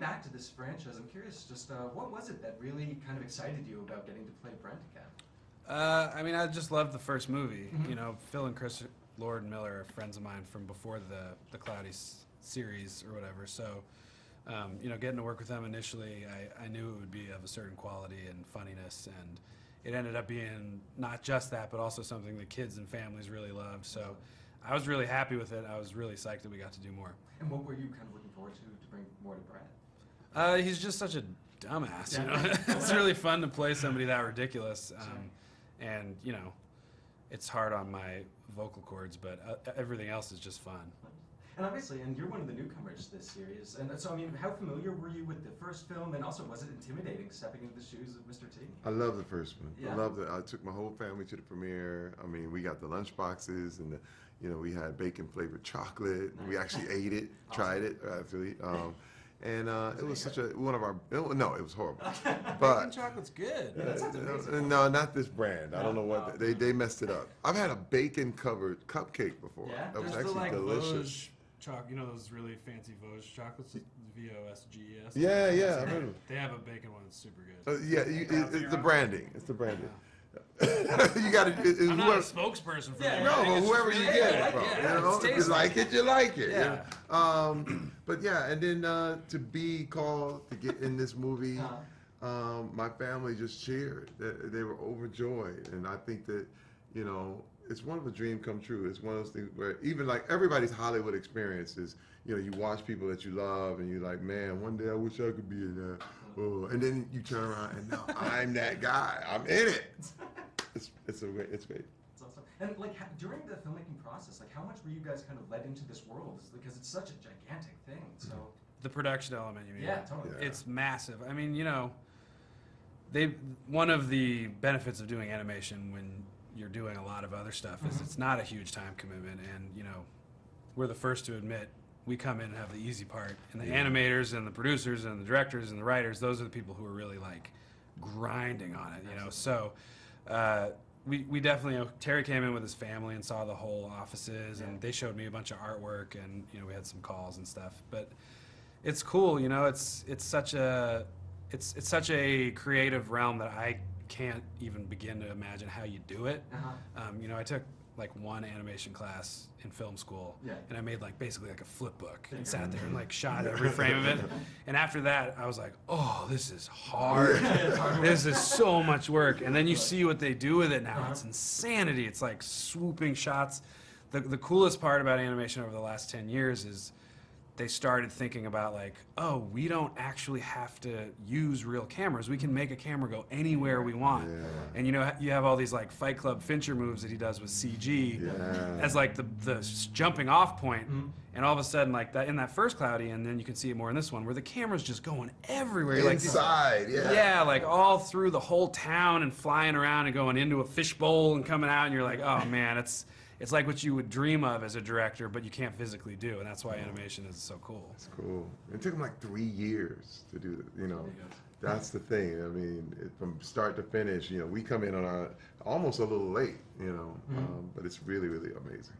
back to this franchise, I'm curious, just what was it that really kind of excited you about getting to play Brent again? I mean, I just loved the first movie. You know, Phil and Chris Lord Miller are friends of mine from before the Cloudy series or whatever. So, you know, getting to work with them initially, I knew it would be of a certain quality and funniness, and it ended up being not just that, but also something that kids and families really loved. So, I was really happy with it. I was really psyched that we got to do more. And what were you kind of looking forward to bring more to Brent? He's just such a dumbass, you know. It's really fun to play somebody that ridiculous. And, you know, it's hard on my vocal cords, but everything else is just fun. And obviously, and you're one of the newcomers to this series, and so, I mean, how familiar were you with the first film, and also, was it intimidating stepping into the shoes of Mr. T? I love the first one. Yeah. I loved it. I took my whole family to the premiere. I mean, we got the lunch boxes, and you know, we had bacon-flavored chocolate. Nice. We actually ate it, tried it, actually. And it was such one of our, no, it was horrible. But Bacon chocolate's good. Yeah, that sounds amazing. no, not this brand. I don't know what, they messed it up. I've had a bacon-covered cupcake before. Yeah? That was There's actually delicious. You know those really fancy Vosges chocolates, Vosges. Yeah, yeah, I remember. They have a bacon one that's super good. Yeah, it's the branding. It's the branding. You got to. I'm not a spokesperson for that. No, but whoever you get it from, Yeah, you know, if you like it, you like it. Yeah. But yeah, and then to be called to get in this movie, my family just cheered. They were overjoyed, and I think that, you know, it's one of a dream come true. It's one of those things where even like everybody's Hollywood experience is, you know, you watch people that you love, and you're like, man, one day I wish I could be in that. Oh, and then you turn around and now I'm that guy. I'm in it. It's great. That's awesome. And like during the filmmaking process, like how much were you guys kind of led into this world? Because it's such a gigantic thing. So The production element, you mean? yeah, totally. Yeah. It's massive. I mean, you know, one of the benefits of doing animation when you're doing a lot of other stuff is it's not a huge time commitment, and you know, we're the first to admit we come in and have the easy part, and the animators and the producers and the directors and the writers, those are the people who are really like grinding on it, you know. So we definitely, you know, Terry came in with his family and saw the whole offices, and they showed me a bunch of artwork, and you know, we had some calls and stuff. But it's cool, you know. It's such a creative realm that I can't even begin to imagine how you do it. You know, I took like one animation class in film school, and I made like basically like a flip book and sat there and like shot every frame of it. And after that, I was like, oh, this is hard. This is so much work. And then you see what they do with it now. It's insanity. It's like swooping shots. The coolest part about animation over the last 10 years is they started thinking about like, oh, we don't actually have to use real cameras. We can make a camera go anywhere we want. And you know, you have all these like Fight Club Fincher moves that he does with CG as like the jumping off point. And all of a sudden, like that in that first Cloudy, and then you can see it more in this one, where the camera's just going everywhere. You're Inside, like, yeah, like all through the whole town and flying around and going into a fishbowl and coming out, and you're like, oh man, it's like what you would dream of as a director, but you can't physically do, and that's why animation is so cool. It's cool. It took him like 3 years to do it, you know. That's the thing. I mean, from start to finish, you know, we come in on almost a little late, you know, but it's really, really amazing.